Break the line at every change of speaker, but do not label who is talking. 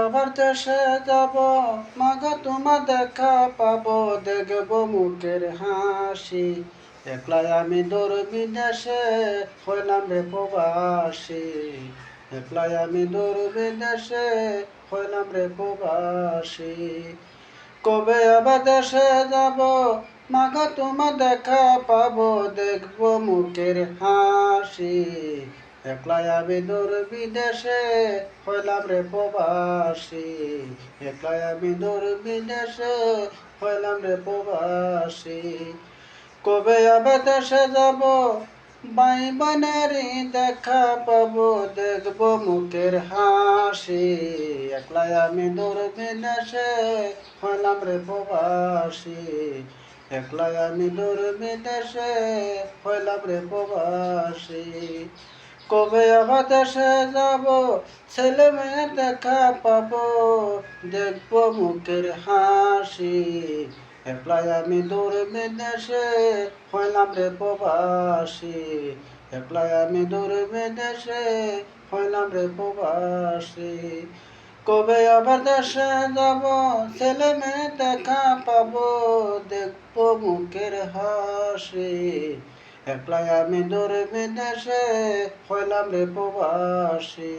আবার দেশে যাব মাগো তোমার দেখা পাবো দেখবো মুখের হাসি একলাই আমি দূর বিদেশে হইলাম রে প্রবাসী একলাই আমি দূর বিদেশে হইলাম রে প্রবাসী কবে আবার দেশে যাব মাগো তোমার দেখা পাবো দেখবো মুখের হাসি একলাই আমি দূর বিদেশে হইলাম রে প্রবাসী একলাই আমি দূর বিদেশে হইলাম রে প্রবাসী কবে আবার দেশে যাব ভাই বোনেরই দেখা পাবো দেখবো মুখের হাসি একলাই আমি দূর বিদেশে হইলাম রে প্রবাসী একলাই আমি দূর বিদেশে হইলাম রে প্রবাসী কবে আবার দেশে যাব ছেলে মেয়ে দেখা পাবো দেখবো মুখের হাসি একলাই আমি দূর বিদেশে হইলাম রে প্রবাসী একলাই আমি দূর বিদেশে হইলাম রে প্রবাসী কবে আবার দেশে যাব ছেলে মেয়ে দেখা পাবো দেখবো মুখের হাসি একলাই আমি দূর বিদেশে হইলাম রে প্রবাসী।